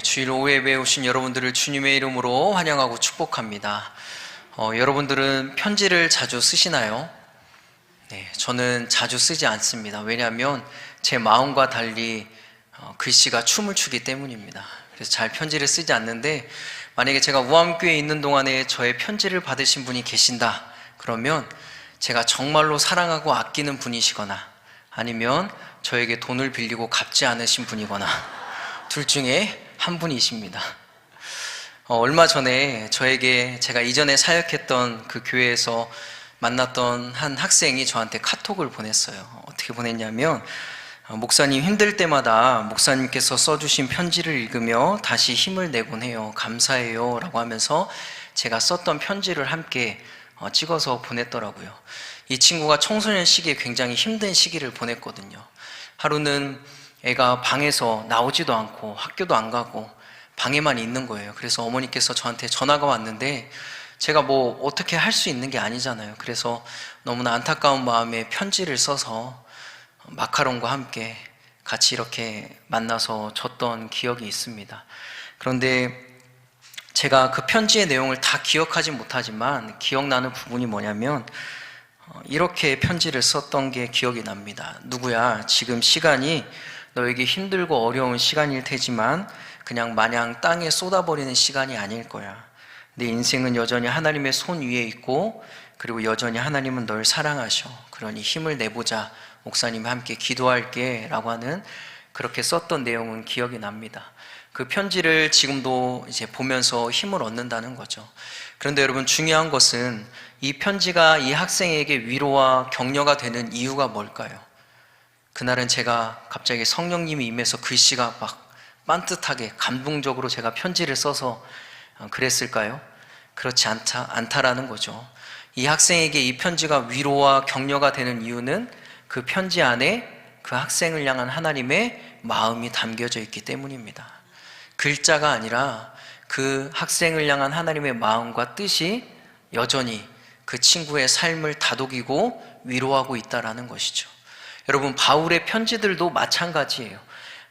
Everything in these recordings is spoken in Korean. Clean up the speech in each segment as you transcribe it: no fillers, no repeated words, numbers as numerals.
주일 오후 예배에 오신 여러분들을 주님의 이름으로 환영하고 축복합니다. 여러분들은 편지를 자주 쓰시나요? 네, 저는 자주 쓰지 않습니다. 왜냐하면 제 마음과 달리 글씨가 춤을 추기 때문입니다. 그래서 잘 편지를 쓰지 않는데, 만약에 제가 우암교회에 있는 동안에 저의 편지를 받으신 분이 계신다 그러면 제가 정말로 사랑하고 아끼는 분이시거나 아니면 저에게 돈을 빌리고 갚지 않으신 분이거나 둘 중에 한 분이십니다. 얼마 전에 제가 이전에 사역했던 그 교회에서 만났던 한 학생이 저한테 카톡을 보냈어요. 어떻게 보냈냐면, 목사님 힘들 때마다 목사님께서 써주신 편지를 읽으며 다시 힘을 내곤 해요. 감사해요 라고 하면서 제가 썼던 편지를 함께 찍어서 보냈더라고요. 이 친구가 청소년 시기에 굉장히 힘든 시기를 보냈거든요. 하루는 애가 방에서 나오지도 않고 학교도 안 가고 방에만 있는 거예요. 그래서 어머니께서 저한테 전화가 왔는데 제가 뭐 어떻게 할 수 있는 게 아니잖아요. 그래서 너무나 안타까운 마음에 편지를 써서 마카롱과 함께 같이 이렇게 만나서 줬던 기억이 있습니다. 그런데 제가 그 편지의 내용을 다 기억하지 못하지만 기억나는 부분이 뭐냐면, 이렇게 편지를 썼던 게 기억이 납니다. 누구야, 지금 시간이 너에게 힘들고 어려운 시간일 테지만 그냥 마냥 땅에 쏟아버리는 시간이 아닐 거야. 내 인생은 여전히 하나님의 손 위에 있고, 그리고 여전히 하나님은 널 사랑하셔. 그러니 힘을 내보자. 목사님과 함께 기도할게 라고 하는, 그렇게 썼던 내용은 기억이 납니다. 그 편지를 지금도 이제 보면서 힘을 얻는다는 거죠. 그런데 여러분, 중요한 것은 이 편지가 이 학생에게 위로와 격려가 되는 이유가 뭘까요? 그날은 제가 갑자기 성령님이 임해서 글씨가 막 반듯하게 감동적으로 제가 편지를 써서 그랬을까요? 그렇지 않다라는 거죠. 이 학생에게 이 편지가 위로와 격려가 되는 이유는 그 편지 안에 그 학생을 향한 하나님의 마음이 담겨져 있기 때문입니다. 글자가 아니라 그 학생을 향한 하나님의 마음과 뜻이 여전히 그 친구의 삶을 다독이고 위로하고 있다라는 것이죠. 여러분, 바울의 편지들도 마찬가지예요.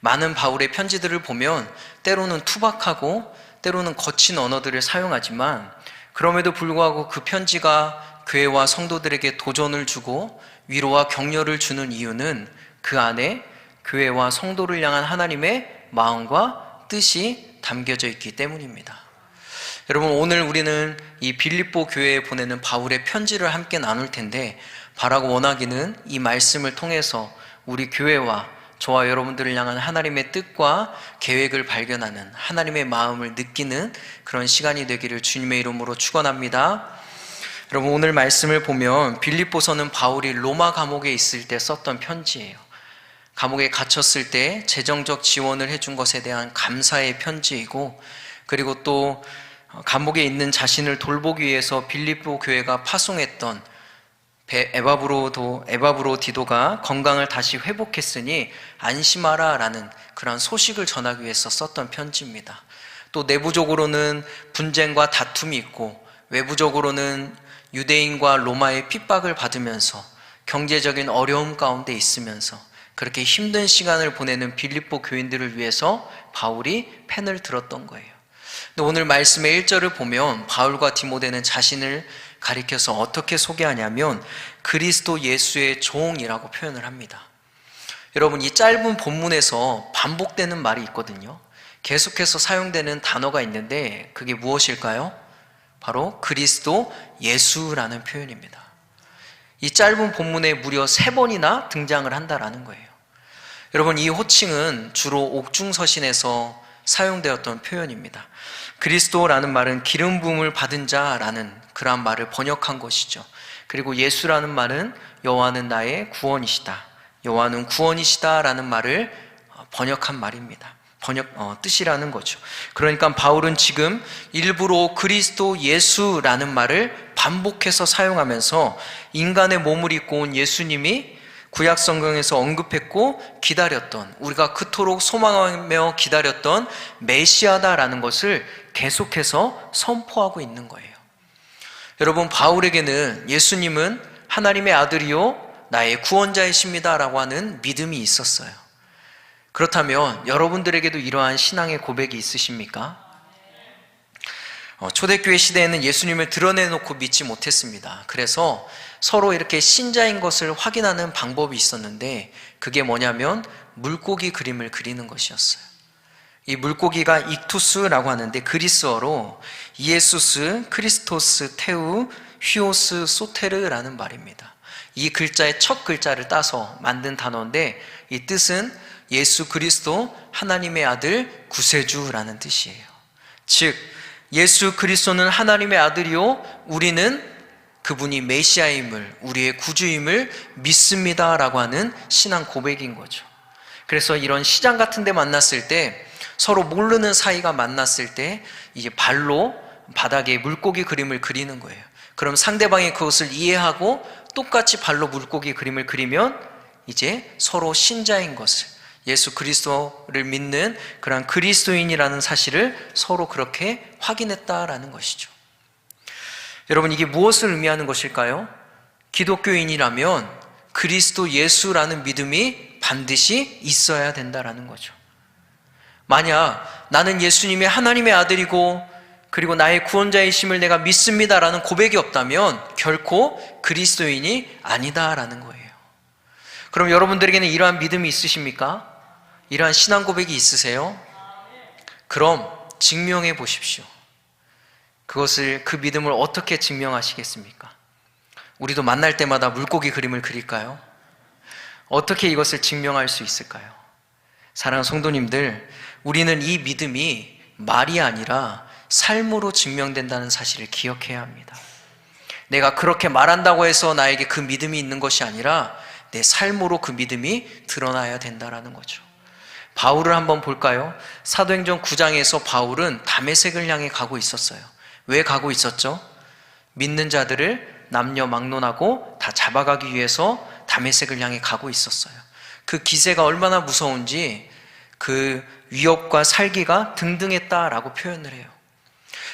많은 바울의 편지들을 보면 때로는 투박하고 때로는 거친 언어들을 사용하지만, 그럼에도 불구하고 그 편지가 교회와 성도들에게 도전을 주고 위로와 격려를 주는 이유는 그 안에 교회와 성도를 향한 하나님의 마음과 뜻이 담겨져 있기 때문입니다. 여러분, 오늘 우리는 이 빌립보 교회에 보내는 바울의 편지를 함께 나눌 텐데, 바라고 원하기는 이 말씀을 통해서 우리 교회와 저와 여러분들을 향한 하나님의 뜻과 계획을 발견하는, 하나님의 마음을 느끼는 그런 시간이 되기를 주님의 이름으로 축원합니다. 여러분, 오늘 말씀을 보면 빌립보서는 바울이 로마 감옥에 있을 때 썼던 편지예요. 감옥에 갇혔을 때 재정적 지원을 해준 것에 대한 감사의 편지이고, 그리고 또 감옥에 있는 자신을 돌보기 위해서 빌립보 교회가 파송했던 에바브로디도가 건강을 다시 회복했으니 안심하라 라는 그런 소식을 전하기 위해서 썼던 편지입니다. 또 내부적으로는 분쟁과 다툼이 있고, 외부적으로는 유대인과 로마의 핍박을 받으면서 경제적인 어려움 가운데 있으면서 그렇게 힘든 시간을 보내는 빌립보 교인들을 위해서 바울이 펜을 들었던 거예요. 근데 오늘 말씀의 1절을 보면 바울과 디모데는 자신을 가리켜서 어떻게 소개하냐면 그리스도 예수의 종이라고 표현을 합니다. 여러분, 이 짧은 본문에서 반복되는 말이 있거든요. 계속해서 사용되는 단어가 있는데 그게 무엇일까요? 바로 그리스도 예수라는 표현입니다. 이 짧은 본문에 무려 3번이나 등장을 한다라는 거예요. 여러분, 이 호칭은 주로 옥중서신에서 사용되었던 표현입니다. 그리스도라는 말은 기름 부음을 받은 자라는 그러한 말을 번역한 것이죠. 그리고 예수라는 말은 여호와는 나의 구원이시다, 여호와는 구원이시다 라는 말을 번역한 말입니다. 뜻이라는 거죠. 그러니까 바울은 지금 일부러 그리스도 예수라는 말을 반복해서 사용하면서 인간의 몸을 입고 온 예수님이 구약 성경에서 언급했고 기다렸던, 우리가 그토록 소망하며 기다렸던 메시아다라는 것을 계속해서 선포하고 있는 거예요. 여러분, 바울에게는 예수님은 하나님의 아들이요 나의 구원자이십니다 라고 하는 믿음이 있었어요. 그렇다면 여러분들에게도 이러한 신앙의 고백이 있으십니까? 초대교회 시대에는 예수님을 드러내놓고 믿지 못했습니다. 그래서 서로 이렇게 신자인 것을 확인하는 방법이 있었는데, 그게 뭐냐면 물고기 그림을 그리는 것이었어요. 이 물고기가 익투스라고 하는데, 그리스어로 이에수스, 크리스토스, 테우, 휘오스, 소테르라는 말입니다. 이 글자의 첫 글자를 따서 만든 단어인데, 이 뜻은 예수 그리스도 하나님의 아들 구세주라는 뜻이에요. 즉 예수 그리스도는 하나님의 아들이요 우리는 그분이 메시아임을, 우리의 구주임을 믿습니다 라고 하는 신앙 고백인 거죠. 그래서 이런 시장 같은 데 만났을 때, 서로 모르는 사이가 만났을 때 이제 발로 바닥에 물고기 그림을 그리는 거예요. 그럼 상대방이 그것을 이해하고 똑같이 발로 물고기 그림을 그리면 이제 서로 신자인 것을, 예수 그리스도를 믿는 그런 그리스도인이라는 사실을 서로 그렇게 확인했다라는 것이죠. 여러분, 이게 무엇을 의미하는 것일까요? 기독교인이라면 그리스도 예수라는 믿음이 반드시 있어야 된다라는 거죠. 만약 나는 예수님이 하나님의 아들이고 그리고 나의 구원자이심을 내가 믿습니다라는 고백이 없다면 결코 그리스도인이 아니다라는 거예요. 그럼 여러분들에게는 이러한 믿음이 있으십니까? 이러한 신앙 고백이 있으세요? 그럼 증명해 보십시오. 그 믿음을 어떻게 증명하시겠습니까? 우리도 만날 때마다 물고기 그림을 그릴까요? 어떻게 이것을 증명할 수 있을까요? 사랑하는 성도님들, 우리는 이 믿음이 말이 아니라 삶으로 증명된다는 사실을 기억해야 합니다. 내가 그렇게 말한다고 해서 나에게 그 믿음이 있는 것이 아니라 내 삶으로 그 믿음이 드러나야 된다는 거죠. 바울을 한번 볼까요? 사도행전 9장에서 바울은 다메섹을 향해 가고 있었어요. 왜 가고 있었죠? 믿는 자들을 남녀 막론하고 다 잡아가기 위해서 다메섹을 향해 가고 있었어요. 그 기세가 얼마나 무서운지 그 위협과 살기가 등등했다라고 표현을 해요.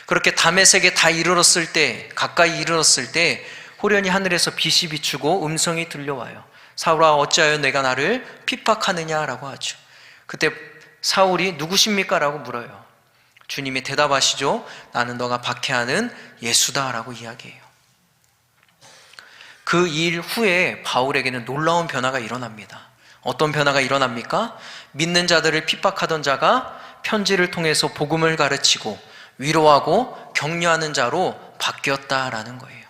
그렇게 다메섹에 다 이르렀을 때, 가까이 이르렀을 때 호련히 하늘에서 빛이 비추고 음성이 들려와요. 사울아, 어찌하여 내가 나를 핍박하느냐라고 하죠. 그때 사울이 누구십니까? 라고 물어요. 주님이 대답하시죠. 나는 너가 박해하는 예수다 라고 이야기해요. 그 일 후에 바울에게는 놀라운 변화가 일어납니다. 어떤 변화가 일어납니까? 믿는 자들을 핍박하던 자가 편지를 통해서 복음을 가르치고 위로하고 격려하는 자로 바뀌었다라는 거예요.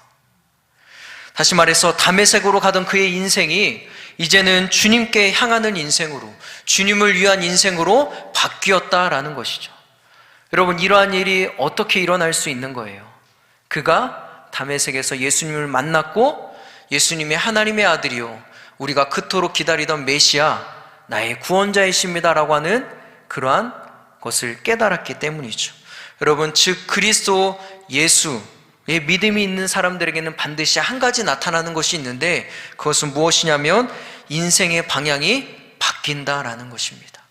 다시 말해서 다메섹으로 가던 그의 인생이 이제는 주님께 향하는 인생으로, 주님을 위한 인생으로 바뀌었다라는 것이죠. 여러분, 이러한 일이 어떻게 일어날 수 있는 거예요? 그가 다메섹에서 예수님을 만났고 예수님이 하나님의 아들이요 우리가 그토록 기다리던 메시아, 나의 구원자이십니다라고 하는 그러한 것을 깨달았기 때문이죠. 여러분, 즉 그리스도 예수의 믿음이 있는 사람들에게는 반드시 한 가지 나타나는 것이 있는데, 그것은 무엇이냐면 인생의 방향이 바뀐다라는 것입니다.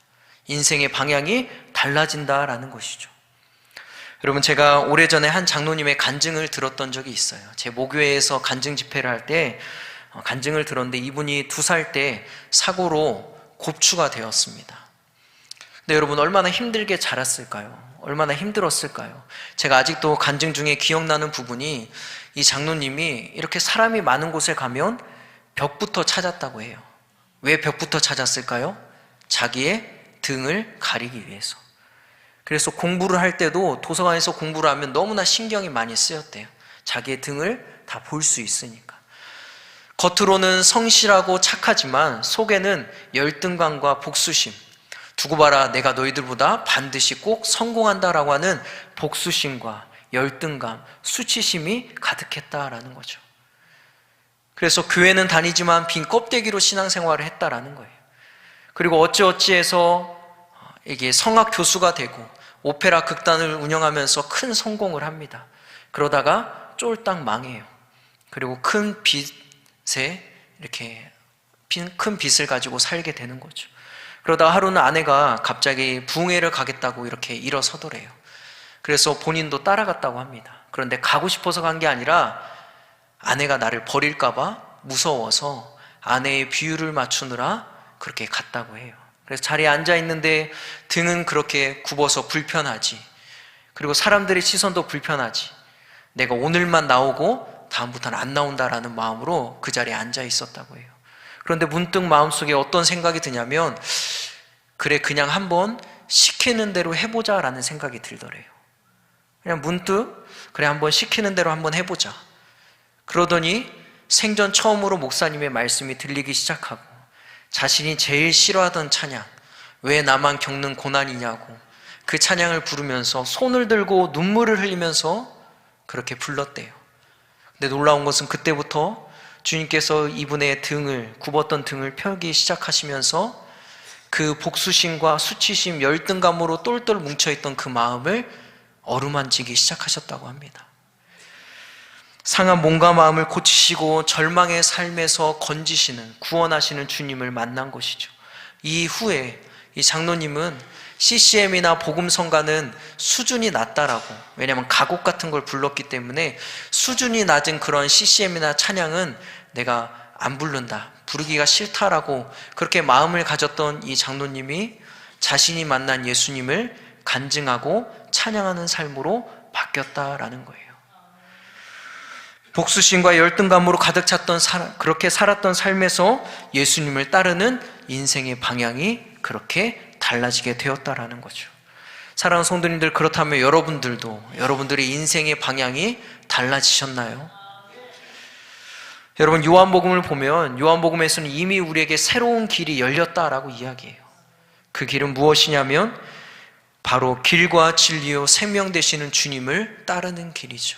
인생의 방향이 달라진다라는 것이죠. 여러분, 제가 오래전에 한 장로님의 간증을 들었던 적이 있어요. 제 모교회에서 간증 집회를 할 때 간증을 들었는데, 이분이 2살 때 사고로 곱추가 되었습니다. 근데 여러분, 얼마나 힘들게 자랐을까요? 얼마나 힘들었을까요? 제가 아직도 간증 중에 기억나는 부분이, 이 장로님이 이렇게 사람이 많은 곳에 가면 벽부터 찾았다고 해요. 왜 벽부터 찾았을까요? 자기의 등을 가리기 위해서. 그래서 공부를 할 때도 도서관에서 공부를 하면 너무나 신경이 많이 쓰였대요. 자기의 등을 다 볼 수 있으니까. 겉으로는 성실하고 착하지만 속에는 열등감과 복수심, 두고 봐라 내가 너희들보다 반드시 꼭 성공한다라고 하는 복수심과 열등감, 수치심이 가득했다라는 거죠. 그래서 교회는 다니지만 빈 껍데기로 신앙생활을 했다라는 거예요. 그리고 어찌어찌해서 이게 성악 교수가 되고 오페라 극단을 운영하면서 큰 성공을 합니다. 그러다가 쫄딱 망해요. 그리고 큰 빚에 이렇게 큰 빚을 가지고 살게 되는 거죠. 그러다가 하루는 아내가 갑자기 부흥회를 가겠다고 이렇게 일어서더래요. 그래서 본인도 따라갔다고 합니다. 그런데 가고 싶어서 간 게 아니라 아내가 나를 버릴까 봐 무서워서 아내의 비유를 맞추느라 그렇게 갔다고 해요. 그래서 자리에 앉아 있는데 등은 그렇게 굽어서 불편하지. 그리고 사람들의 시선도 불편하지. 내가 오늘만 나오고 다음부터는 안 나온다라는 마음으로 그 자리에 앉아 있었다고 해요. 그런데 문득 마음속에 어떤 생각이 드냐면, 그래, 그냥 한번 시키는 대로 해보자라는 생각이 들더래요. 그냥 문득, 그래, 한번 시키는 대로 한번 해보자. 그러더니 생전 처음으로 목사님의 말씀이 들리기 시작하고, 자신이 제일 싫어하던 찬양, 왜 나만 겪는 고난이냐고 그 찬양을 부르면서 손을 들고 눈물을 흘리면서 그렇게 불렀대요. 근데 놀라운 것은 그때부터 주님께서 이분의 등을, 굽었던 등을 펴기 시작하시면서 그 복수심과 수치심, 열등감으로 똘똘 뭉쳐있던 그 마음을 어루만지기 시작하셨다고 합니다. 상한 몸과 마음을 고치시고 절망의 삶에서 건지시는, 구원하시는 주님을 만난 것이죠. 이후에 이 장로님은 CCM이나 복음성가는 수준이 낮다라고, 왜냐하면 가곡 같은 걸 불렀기 때문에 수준이 낮은 그런 CCM이나 찬양은 내가 안 부른다, 부르기가 싫다라고 그렇게 마음을 가졌던 이 장로님이 자신이 만난 예수님을 간증하고 찬양하는 삶으로 바뀌었다라는 거예요. 복수심과 열등감으로 가득 찼던 그렇게 살았던 삶에서 예수님을 따르는 인생의 방향이 그렇게 달라지게 되었다라는 거죠. 사랑하는 성도님들, 그렇다면 여러분들의 인생의 방향이 달라지셨나요? 여러분, 요한복음을 보면 요한복음에서는 이미 우리에게 새로운 길이 열렸다라고 이야기해요. 그 길은 무엇이냐면 바로 길과 진리요 생명 되시는 주님을 따르는 길이죠.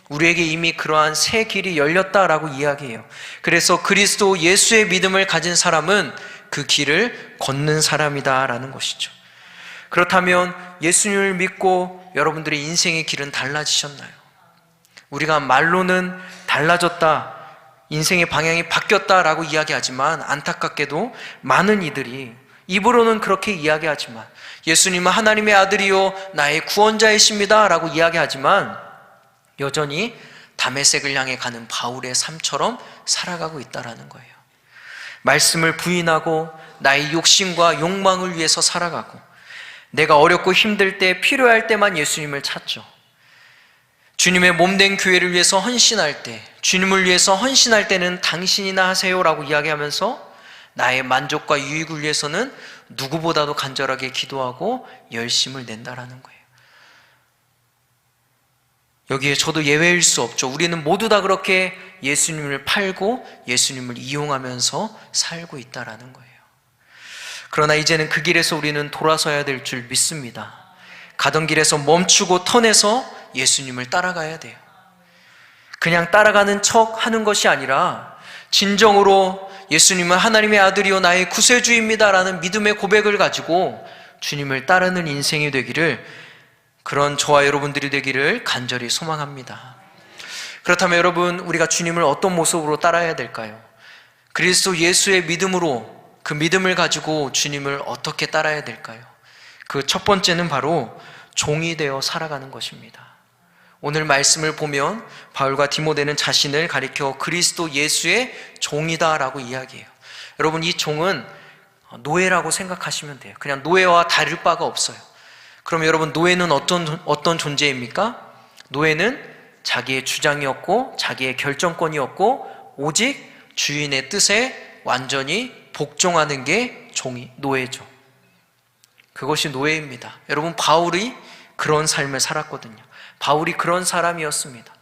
우리에게 이미 그러한 새 길이 열렸다라고 이야기해요. 그래서 그리스도 예수의 믿음을 가진 사람은 그 길을 걷는 사람이다라는 것이죠. 그렇다면 예수님을 믿고 여러분들의 인생의 길은 달라지셨나요? 우리가 말로는 달라졌다, 인생의 방향이 바뀌었다라고 이야기하지만, 안타깝게도 많은 이들이 입으로는 그렇게 이야기하지만, 예수님은 하나님의 아들이요 나의 구원자이십니다 라고 이야기하지만 여전히 다메섹을 향해 가는 바울의 삶처럼 살아가고 있다는 거예요. 말씀을 부인하고 나의 욕심과 욕망을 위해서 살아가고, 내가 어렵고 힘들 때, 필요할 때만 예수님을 찾죠. 주님의 몸된 교회를 위해서 헌신할 때, 주님을 위해서 헌신할 때는 당신이나 하세요라고 이야기하면서 나의 만족과 유익을 위해서는 누구보다도 간절하게 기도하고 열심을 낸다라는 거예요. 여기에 저도 예외일 수 없죠. 우리는 모두 다 그렇게 예수님을 팔고 예수님을 이용하면서 살고 있다라는 거예요. 그러나 이제는 그 길에서 우리는 돌아서야 될 줄 믿습니다. 가던 길에서 멈추고 턴해서 예수님을 따라가야 돼요. 그냥 따라가는 척 하는 것이 아니라 진정으로 예수님은 하나님의 아들이요 나의 구세주입니다라는 믿음의 고백을 가지고 주님을 따르는 인생이 되기를, 그런 저와 여러분들이 되기를 간절히 소망합니다. 그렇다면 여러분, 우리가 주님을 어떤 모습으로 따라야 될까요? 그리스도 예수의 믿음으로, 그 믿음을 가지고 주님을 어떻게 따라야 될까요? 그 첫 번째는 바로 종이 되어 살아가는 것입니다. 오늘 말씀을 보면 바울과 디모데는 자신을 가리켜 그리스도 예수의 종이다라고 이야기해요. 여러분, 이 종은 노예라고 생각하시면 돼요. 그냥 노예와 다를 바가 없어요. 그럼 여러분, 노예는 어떤 존재입니까? 노예는 자기의 주장이 없고 자기의 결정권이 없고 오직 주인의 뜻에 완전히 복종하는 게 노예죠. 그것이 노예입니다. 여러분, 바울이 그런 삶을 살았거든요. 바울이 그런 사람이었습니다.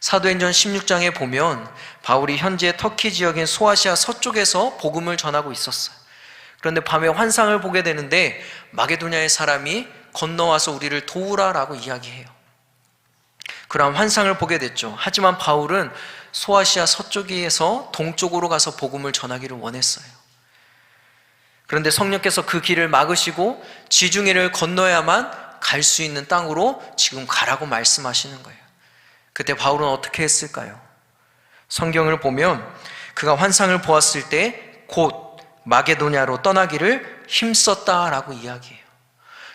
사도행전 16장에 보면 바울이 현재 터키 지역인 소아시아 서쪽에서 복음을 전하고 있었어요. 그런데 밤에 환상을 보게 되는데 마게도냐의 사람이 건너와서 우리를 도우라라고 이야기해요. 그런 환상을 보게 됐죠. 하지만 바울은 소아시아 서쪽에서 동쪽으로 가서 복음을 전하기를 원했어요. 그런데 성령께서 그 길을 막으시고 지중해를 건너야만 갈 수 있는 땅으로 지금 가라고 말씀하시는 거예요. 그때 바울은 어떻게 했을까요? 성경을 보면 그가 환상을 보았을 때 곧 마게도냐로 떠나기를 힘썼다라고 이야기해요.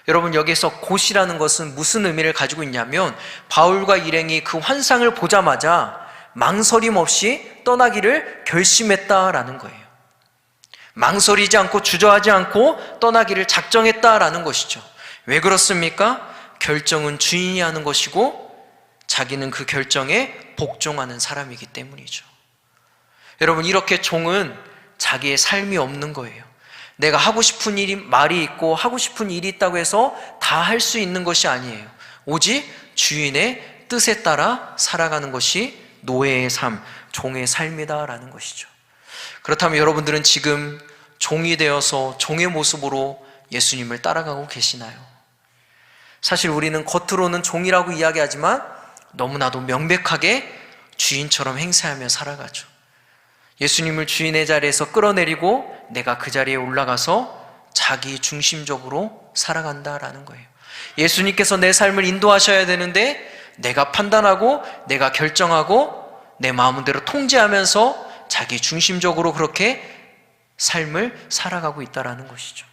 여러분, 여기서 곧이라는 것은 무슨 의미를 가지고 있냐면 바울과 일행이 그 환상을 보자마자 망설임 없이 떠나기를 결심했다라는 거예요. 망설이지 않고 주저하지 않고 떠나기를 작정했다라는 것이죠. 왜 그렇습니까? 결정은 주인이 하는 것이고 자기는 그 결정에 복종하는 사람이기 때문이죠. 여러분, 이렇게 종은 자기의 삶이 없는 거예요. 내가 하고 싶은 말이 있고 하고 싶은 일이 있다고 해서 다 할 수 있는 것이 아니에요. 오직 주인의 뜻에 따라 살아가는 것이 노예의 삶, 종의 삶이다라는 것이죠. 그렇다면 여러분들은 지금 종이 되어서 종의 모습으로 예수님을 따라가고 계시나요? 사실 우리는 겉으로는 종이라고 이야기하지만 너무나도 명백하게 주인처럼 행세하며 살아가죠. 예수님을 주인의 자리에서 끌어내리고 내가 그 자리에 올라가서 자기 중심적으로 살아간다라는 거예요. 예수님께서 내 삶을 인도하셔야 되는데 내가 판단하고 내가 결정하고 내 마음대로 통제하면서 자기 중심적으로 그렇게 삶을 살아가고 있다는 것이죠.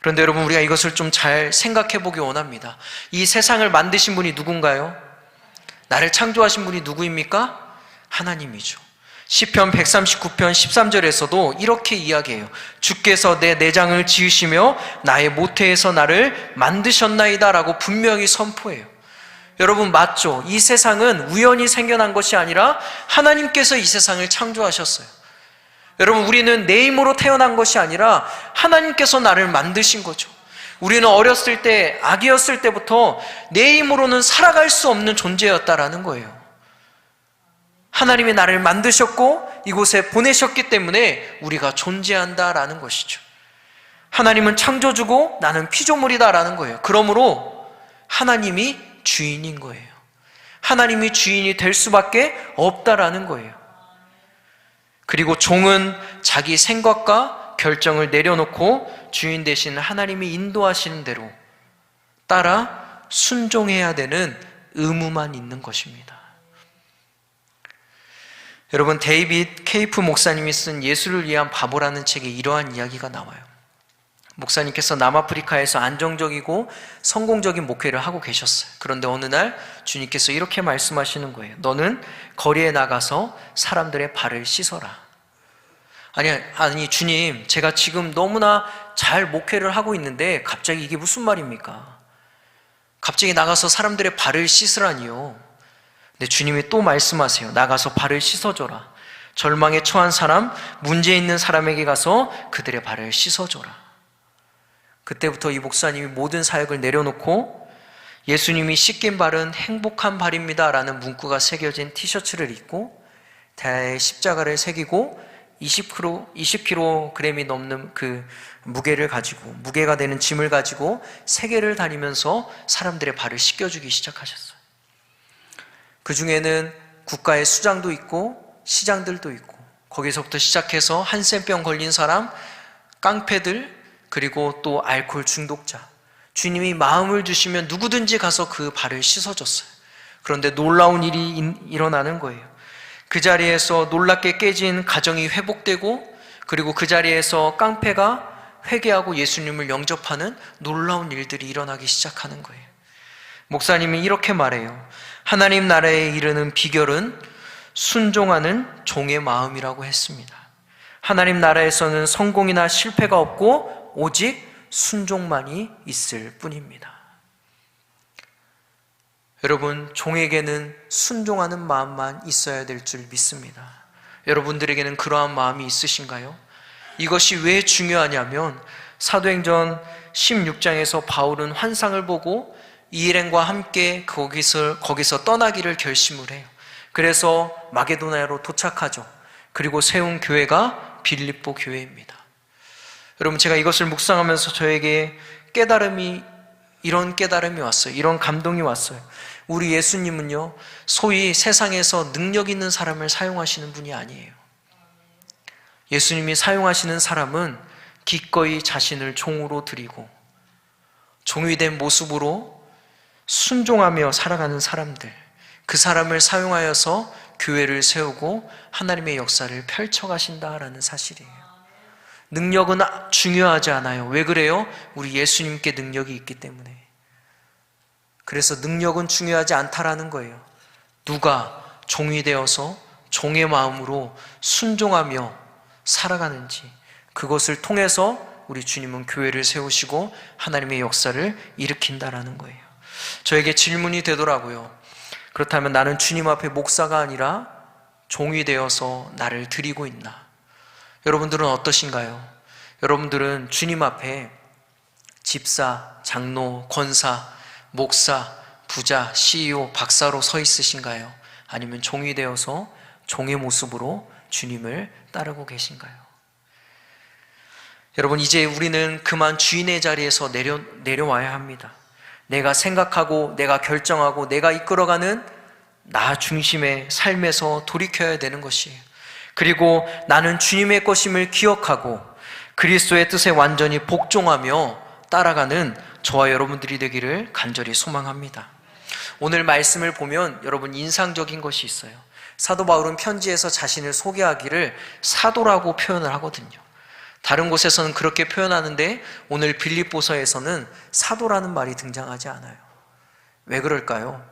그런데 여러분, 우리가 이것을 좀 잘 생각해 보기 원합니다. 이 세상을 만드신 분이 누군가요? 나를 창조하신 분이 누구입니까? 하나님이죠. 시편 139편 13절에서도 이렇게 이야기해요. 주께서 내 내장을 지으시며 나의 모태에서 나를 만드셨나이다 라고 분명히 선포해요. 여러분, 맞죠? 이 세상은 우연히 생겨난 것이 아니라 하나님께서 이 세상을 창조하셨어요. 여러분, 우리는 내 힘으로 태어난 것이 아니라 하나님께서 나를 만드신 거죠. 우리는 어렸을 때, 아기였을 때부터 내 힘으로는 살아갈 수 없는 존재였다라는 거예요. 하나님이 나를 만드셨고 이곳에 보내셨기 때문에 우리가 존재한다라는 것이죠. 하나님은 창조주고 나는 피조물이다라는 거예요. 그러므로 하나님이 주인인 거예요. 하나님이 주인이 될 수밖에 없다라는 거예요. 그리고 종은 자기 생각과 결정을 내려놓고 주인 대신 하나님이 인도하시는 대로 따라 순종해야 되는 의무만 있는 것입니다. 여러분, 데이빗 케이프 목사님이 쓴 예수를 위한 바보라는 책에 이러한 이야기가 나와요. 목사님께서 남아프리카에서 안정적이고 성공적인 목회를 하고 계셨어요. 그런데 어느 날 주님께서 이렇게 말씀하시는 거예요. 너는 거리에 나가서 사람들의 발을 씻어라. 아니 주님, 제가 지금 너무나 잘 목회를 하고 있는데 갑자기 이게 무슨 말입니까? 갑자기 나가서 사람들의 발을 씻으라니요. 근데 주님이 또 말씀하세요. 나가서 발을 씻어줘라. 절망에 처한 사람, 문제 있는 사람에게 가서 그들의 발을 씻어줘라. 그때부터 이 목사님이 모든 사역을 내려놓고 예수님이 씻긴 발은 행복한 발입니다 라는 문구가 새겨진 티셔츠를 입고 대야에 십자가를 새기고 20kg이 넘는 그 무게가 되는 짐을 가지고 세계를 다니면서 사람들의 발을 씻겨주기 시작하셨어요. 그 중에는 국가의 수장도 있고 시장들도 있고 거기서부터 시작해서 한센병 걸린 사람, 깡패들, 그리고 또 알코올 중독자, 주님이 마음을 주시면 누구든지 가서 그 발을 씻어줬어요. 그런데 놀라운 일이 일어나는 거예요. 그 자리에서 놀랍게 깨진 가정이 회복되고 그리고 그 자리에서 깡패가 회개하고 예수님을 영접하는 놀라운 일들이 일어나기 시작하는 거예요. 목사님이 이렇게 말해요. 하나님 나라에 이르는 비결은 순종하는 종의 마음이라고 했습니다. 하나님 나라에서는 성공이나 실패가 없고 오직 순종만이 있을 뿐입니다. 여러분, 종에게는 순종하는 마음만 있어야 될 줄 믿습니다. 여러분들에게는 그러한 마음이 있으신가요? 이것이 왜 중요하냐면 사도행전 16장에서 바울은 환상을 보고 이 일행과 함께 거기서 떠나기를 결심을 해요. 그래서 마게도나로 도착하죠. 그리고 세운 교회가 빌립보 교회입니다. 여러분, 제가 이것을 묵상하면서 저에게 이런 깨달음이 왔어요. 이런 감동이 왔어요. 우리 예수님은요, 소위 세상에서 능력 있는 사람을 사용하시는 분이 아니에요. 예수님이 사용하시는 사람은 기꺼이 자신을 종으로 드리고 종이 된 모습으로 순종하며 살아가는 사람들, 그 사람을 사용하여서 교회를 세우고 하나님의 역사를 펼쳐가신다라는 사실이에요. 능력은 중요하지 않아요. 왜 그래요? 우리 예수님께 능력이 있기 때문에. 그래서 능력은 중요하지 않다라는 거예요. 누가 종이 되어서 종의 마음으로 순종하며 살아가는지, 그것을 통해서 우리 주님은 교회를 세우시고 하나님의 역사를 일으킨다라는 거예요. 저에게 질문이 되더라고요. 그렇다면 나는 주님 앞에 목사가 아니라 종이 되어서 나를 드리고 있나? 여러분들은 어떠신가요? 여러분들은 주님 앞에 집사, 장로, 권사, 목사, 부자, CEO, 박사로 서 있으신가요? 아니면 종이 되어서 종의 모습으로 주님을 따르고 계신가요? 여러분, 이제 우리는 그만 주인의 자리에서 내려와야 합니다. 내가 생각하고 내가 결정하고 내가 이끌어가는 나 중심의 삶에서 돌이켜야 되는 것이에요. 그리고 나는 주님의 것임을 기억하고 그리스도의 뜻에 완전히 복종하며 따라가는 저와 여러분들이 되기를 간절히 소망합니다. 오늘 말씀을 보면 여러분 인상적인 것이 있어요. 사도 바울은 편지에서 자신을 소개하기를 사도라고 표현을 하거든요. 다른 곳에서는 그렇게 표현하는데 오늘 빌립보서에서는 사도라는 말이 등장하지 않아요. 왜 그럴까요?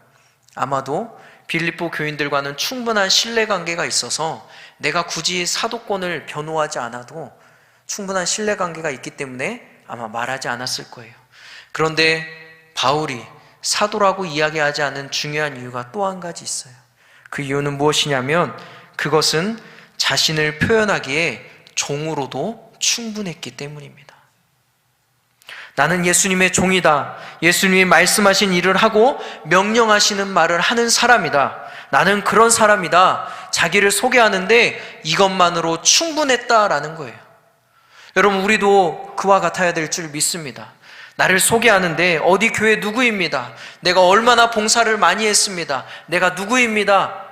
아마도 빌립보 교인들과는 충분한 신뢰관계가 있어서 내가 굳이 사도권을 변호하지 않아도 충분한 신뢰관계가 있기 때문에 아마 말하지 않았을 거예요. 그런데 바울이 사도라고 이야기하지 않은 중요한 이유가 또 한 가지 있어요. 그 이유는 무엇이냐면 그것은 자신을 표현하기에 종으로도 충분했기 때문입니다. 나는 예수님의 종이다. 예수님이 말씀하신 일을 하고 명령하시는 말을 하는 사람이다. 나는 그런 사람이다. 자기를 소개하는데 이것만으로 충분했다라는 거예요. 여러분, 우리도 그와 같아야 될 줄 믿습니다. 나를 소개하는데 어디 교회 누구입니다. 내가 얼마나 봉사를 많이 했습니다. 내가 누구입니다.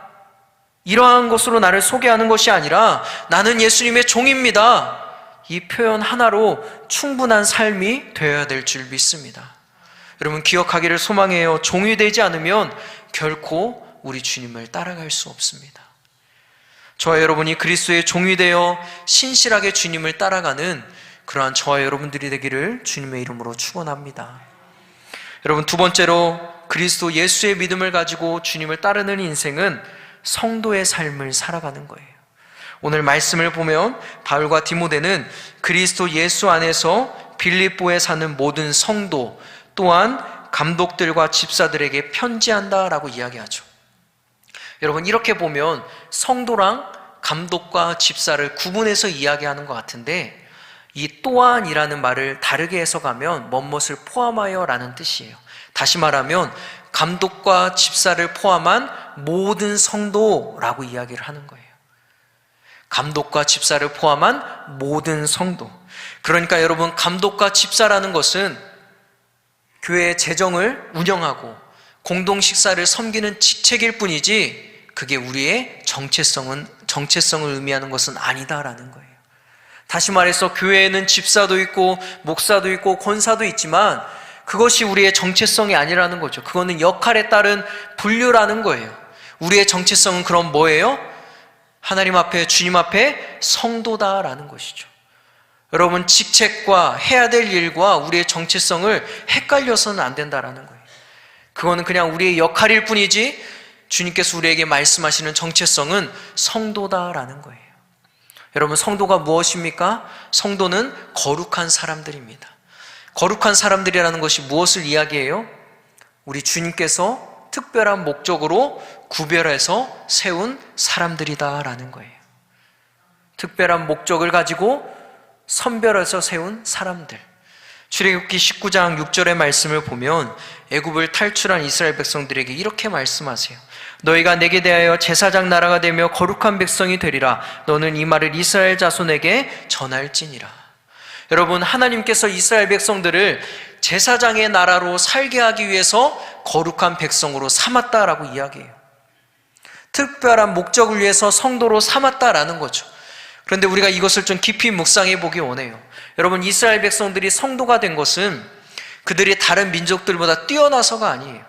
이러한 것으로 나를 소개하는 것이 아니라 나는 예수님의 종입니다. 이 표현 하나로 충분한 삶이 되어야 될 줄 믿습니다. 여러분, 기억하기를 소망해요. 종이 되지 않으면 결코 우리 주님을 따라갈 수 없습니다. 저와 여러분이 그리스도의 종이 되어 신실하게 주님을 따라가는 그러한 저와 여러분들이 되기를 주님의 이름으로 축원합니다. 여러분, 두 번째로 그리스도 예수의 믿음을 가지고 주님을 따르는 인생은 성도의 삶을 살아가는 거예요. 오늘 말씀을 보면 바울과 디모데는 그리스도 예수 안에서 빌립보에 사는 모든 성도 또한 감독들과 집사들에게 편지한다라고 이야기하죠. 여러분, 이렇게 보면 성도랑 감독과 집사를 구분해서 이야기하는 것 같은데 이 또한이라는 말을 다르게 해석하면 뭐뭇을 포함하여 라는 뜻이에요. 다시 말하면 감독과 집사를 포함한 모든 성도라고 이야기를 하는 거예요. 감독과 집사를 포함한 모든 성도. 그러니까 여러분, 감독과 집사라는 것은 교회의 재정을 운영하고 공동 식사를 섬기는 직책일 뿐이지 그게 우리의 정체성을 의미하는 것은 아니다라는 거예요. 다시 말해서 교회에는 집사도 있고 목사도 있고 권사도 있지만 그것이 우리의 정체성이 아니라는 거죠. 그거는 역할에 따른 분류라는 거예요. 우리의 정체성은 그럼 뭐예요? 하나님 앞에, 주님 앞에 성도다라는 것이죠. 여러분, 직책과 해야 될 일과 우리의 정체성을 헷갈려서는 안 된다라는 거예요. 그거는 그냥 우리의 역할일 뿐이지 주님께서 우리에게 말씀하시는 정체성은 성도다라는 거예요. 여러분, 성도가 무엇입니까? 성도는 거룩한 사람들입니다. 거룩한 사람들이라는 것이 무엇을 이야기해요? 우리 주님께서 특별한 목적으로 구별해서 세운 사람들이다라는 거예요. 특별한 목적을 가지고 선별해서 세운 사람들. 출애굽기 19장 6절의 말씀을 보면 애굽을 탈출한 이스라엘 백성들에게 이렇게 말씀하세요. 너희가 내게 대하여 제사장 나라가 되며 거룩한 백성이 되리라. 너는 이 말을 이스라엘 자손에게 전할지니라. 여러분, 하나님께서 이스라엘 백성들을 제사장의 나라로 살게 하기 위해서 거룩한 백성으로 삼았다라고 이야기해요. 특별한 목적을 위해서 성도로 삼았다라는 거죠. 그런데 우리가 이것을 좀 깊이 묵상해 보기 원해요. 여러분, 이스라엘 백성들이 성도가 된 것은 그들이 다른 민족들보다 뛰어나서가 아니에요.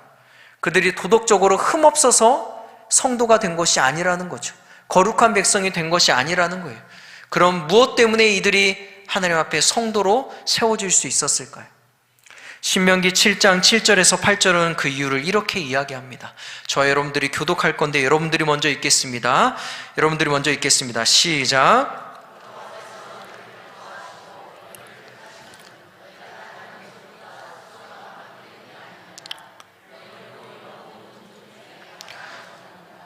그들이 도덕적으로 흠없어서 성도가 된 것이 아니라는 거죠. 거룩한 백성이 된 것이 아니라는 거예요. 그럼 무엇 때문에 이들이 하나님 앞에 성도로 세워질 수 있었을까요? 신명기 7장 7절에서 8절은 그 이유를 이렇게 이야기합니다. 저와 여러분들이 교독할 건데 여러분들이 먼저 읽겠습니다. 시작.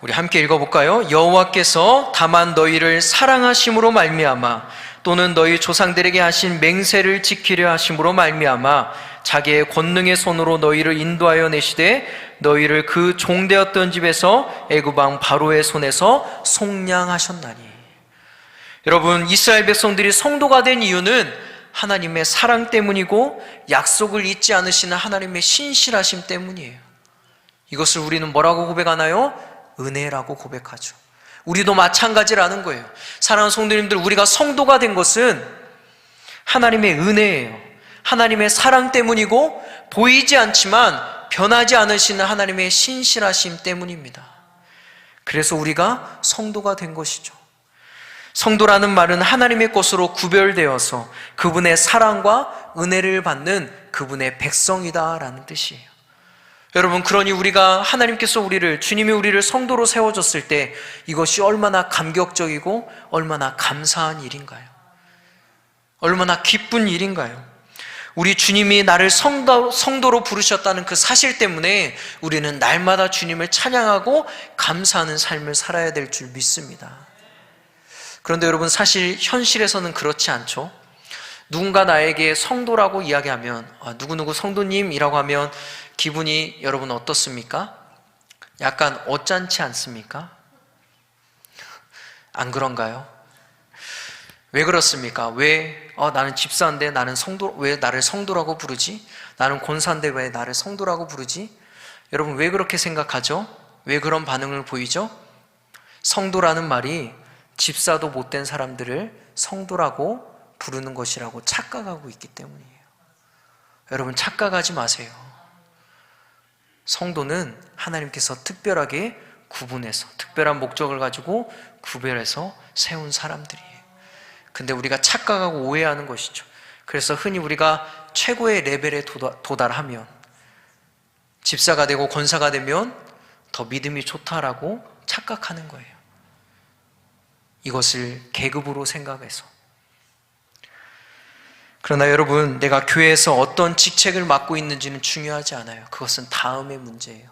우리 함께 읽어볼까요? 여호와께서 다만 너희를 사랑하심으로 말미암아 또는 너희 조상들에게 하신 맹세를 지키려 하심으로 말미암아 자기의 권능의 손으로 너희를 인도하여 내시되 너희를 그 종되었던 집에서 애굽 왕 바로의 손에서 속량하셨나니. 여러분, 이스라엘 백성들이 성도가 된 이유는 하나님의 사랑 때문이고 약속을 잊지 않으시는 하나님의 신실하심 때문이에요. 이것을 우리는 뭐라고 고백하나요? 은혜라고 고백하죠. 우리도 마찬가지라는 거예요. 사랑하는 성도님들, 우리가 성도가 된 것은 하나님의 은혜예요. 하나님의 사랑 때문이고 보이지 않지만 변하지 않으시는 하나님의 신실하심 때문입니다. 그래서 우리가 성도가 된 것이죠. 성도라는 말은 하나님의 것으로 구별되어서 그분의 사랑과 은혜를 받는 그분의 백성이다라는 뜻이에요. 여러분, 그러니 우리가 하나님께서 주님이 우리를 성도로 세워줬을 때 이것이 얼마나 감격적이고 얼마나 감사한 일인가요? 얼마나 기쁜 일인가요? 우리 주님이 나를 성도로 부르셨다는 그 사실 때문에 우리는 날마다 주님을 찬양하고 감사하는 삶을 살아야 될 줄 믿습니다. 그런데 여러분, 사실 현실에서는 그렇지 않죠? 누군가 나에게 성도라고 이야기하면, 누구누구 성도님이라고 하면 기분이 여러분 어떻습니까? 약간 어짠치 않습니까? 안 그런가요? 왜 그렇습니까? 나는 집사인데 왜 나를 성도라고 부르지? 나는 권사인데 왜 나를 성도라고 부르지? 여러분, 왜 그렇게 생각하죠? 왜 그런 반응을 보이죠? 성도라는 말이 집사도 못된 사람들을 성도라고 부르는 것이라고 착각하고 있기 때문이에요. 여러분, 착각하지 마세요. 성도는 하나님께서 특별하게 구분해서 특별한 목적을 가지고 구별해서 세운 사람들이에요. 근데 우리가 착각하고 오해하는 것이죠. 그래서 흔히 우리가 최고의 레벨에 도달하면, 집사가 되고 권사가 되면 더 믿음이 좋다라고 착각하는 거예요. 이것을 계급으로 생각해서. 그러나 여러분, 내가 교회에서 어떤 직책을 맡고 있는지는 중요하지 않아요. 그것은 다음의 문제예요.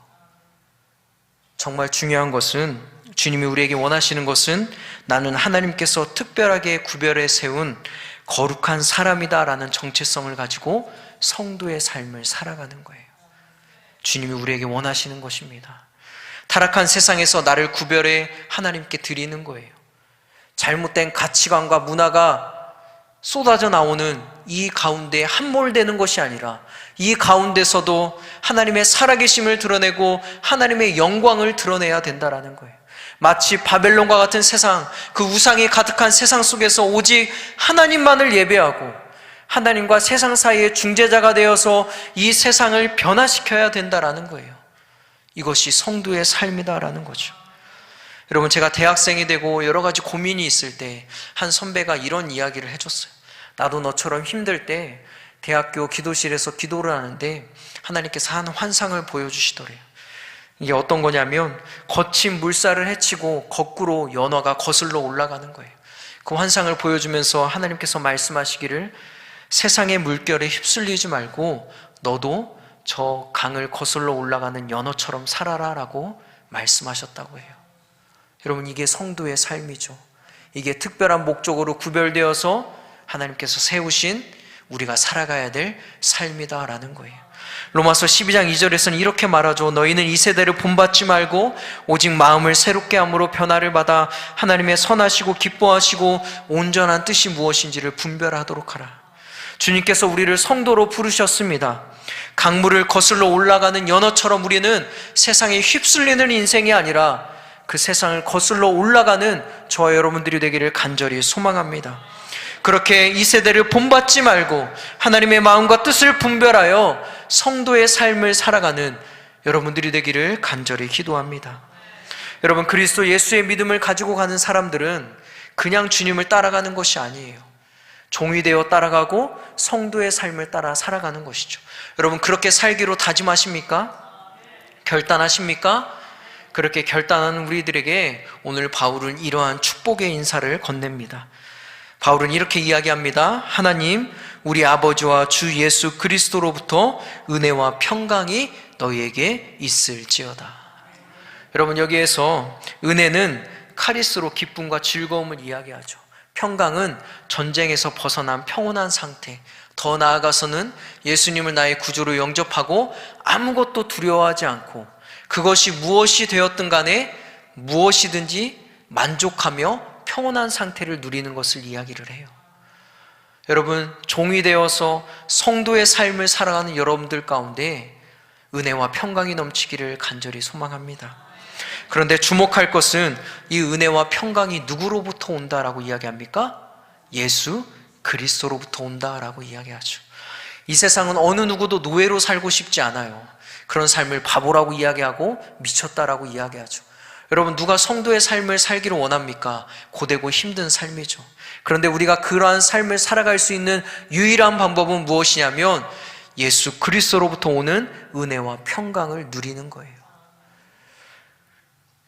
정말 중요한 것은, 주님이 우리에게 원하시는 것은 나는 하나님께서 특별하게 구별해 세운 거룩한 사람이다 라는 정체성을 가지고 성도의 삶을 살아가는 거예요. 주님이 우리에게 원하시는 것입니다. 타락한 세상에서 나를 구별해 하나님께 드리는 거예요. 잘못된 가치관과 문화가 쏟아져 나오는 이 가운데 함몰되는 것이 아니라 이 가운데서도 하나님의 살아계심을 드러내고 하나님의 영광을 드러내야 된다라는 거예요. 마치 바벨론과 같은 세상, 그 우상이 가득한 세상 속에서 오직 하나님만을 예배하고 하나님과 세상 사이의 중재자가 되어서 이 세상을 변화시켜야 된다라는 거예요. 이것이 성도의 삶이다라는 거죠. 여러분, 제가 대학생이 되고 여러 가지 고민이 있을 때 한 선배가 이런 이야기를 해줬어요. 나도 너처럼 힘들 때 대학교 기도실에서 기도를 하는데 하나님께서 한 환상을 보여주시더래요. 이게 어떤 거냐면 거친 물살을 헤치고 거꾸로 연어가 거슬러 올라가는 거예요. 그 환상을 보여주면서 하나님께서 말씀하시기를 세상의 물결에 휩쓸리지 말고 너도 저 강을 거슬러 올라가는 연어처럼 살아라 라고 말씀하셨다고 해요. 여러분, 이게 성도의 삶이죠. 이게 특별한 목적으로 구별되어서 하나님께서 세우신 우리가 살아가야 될 삶이다라는 거예요. 로마서 12장 2절에서는 이렇게 말하죠. 너희는 이 세대를 본받지 말고 오직 마음을 새롭게 함으로 변화를 받아 하나님의 선하시고 기뻐하시고 온전한 뜻이 무엇인지를 분별하도록 하라. 주님께서 우리를 성도로 부르셨습니다. 강물을 거슬러 올라가는 연어처럼 우리는 세상에 휩쓸리는 인생이 아니라 그 세상을 거슬러 올라가는 저와 여러분들이 되기를 간절히 소망합니다. 그렇게 이 세대를 본받지 말고 하나님의 마음과 뜻을 분별하여 성도의 삶을 살아가는 여러분들이 되기를 간절히 기도합니다. 여러분, 그리스도 예수의 믿음을 가지고 가는 사람들은 그냥 주님을 따라가는 것이 아니에요. 종이 되어 따라가고 성도의 삶을 따라 살아가는 것이죠. 여러분, 그렇게 살기로 다짐하십니까? 결단하십니까? 그렇게 결단하는 우리들에게 오늘 바울은 이러한 축복의 인사를 건넵니다. 바울은 이렇게 이야기합니다. 하나님, 우리 아버지와 주 예수 그리스도로부터 은혜와 평강이 너희에게 있을지어다. 여러분, 여기에서 은혜는 카리스로 기쁨과 즐거움을 이야기하죠. 평강은 전쟁에서 벗어난 평온한 상태, 더 나아가서는 예수님을 나의 구주로 영접하고 아무것도 두려워하지 않고 그것이 무엇이 되었든 간에 무엇이든지 만족하며 평온한 상태를 누리는 것을 이야기를 해요. 여러분, 종이 되어서 성도의 삶을 살아가는 여러분들 가운데 은혜와 평강이 넘치기를 간절히 소망합니다. 그런데 주목할 것은 이 은혜와 평강이 누구로부터 온다라고 이야기합니까? 예수 그리스도로부터 온다라고 이야기하죠. 이 세상은 어느 누구도 노예로 살고 싶지 않아요. 그런 삶을 바보라고 이야기하고 미쳤다라고 이야기하죠. 여러분, 누가 성도의 삶을 살기를 원합니까? 고되고 힘든 삶이죠. 그런데 우리가 그러한 삶을 살아갈 수 있는 유일한 방법은 무엇이냐면 예수 그리스도로부터 오는 은혜와 평강을 누리는 거예요.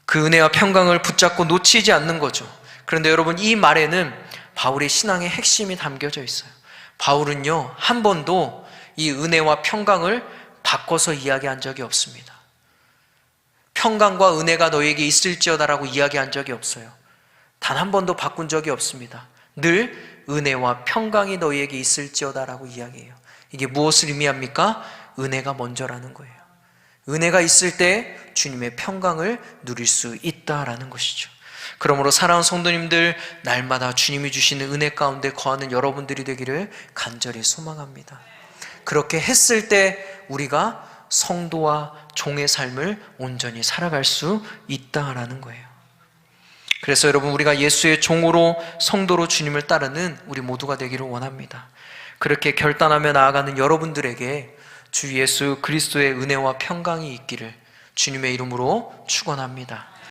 그 은혜와 평강을 붙잡고 놓치지 않는 거죠. 그런데 여러분, 이 말에는 바울의 신앙의 핵심이 담겨져 있어요. 바울은요, 한 번도 이 은혜와 평강을 바꿔서 이야기한 적이 없습니다. 평강과 은혜가 너에게 있을지어다라고 이야기한 적이 없어요. 단 한 번도 바꾼 적이 없습니다. 늘 은혜와 평강이 너희에게 있을지어다라고 이야기해요. 이게 무엇을 의미합니까? 은혜가 먼저라는 거예요. 은혜가 있을 때 주님의 평강을 누릴 수 있다라는 것이죠. 그러므로 사랑하는 성도님들, 날마다 주님이 주시는 은혜 가운데 거하는 여러분들이 되기를 간절히 소망합니다. 그렇게 했을 때 우리가 성도와 종의 삶을 온전히 살아갈 수 있다라는 거예요. 그래서 여러분, 우리가 예수의 종으로 성도로 주님을 따르는 우리 모두가 되기를 원합니다. 그렇게 결단하며 나아가는 여러분들에게 주 예수 그리스도의 은혜와 평강이 있기를 주님의 이름으로 축원합니다.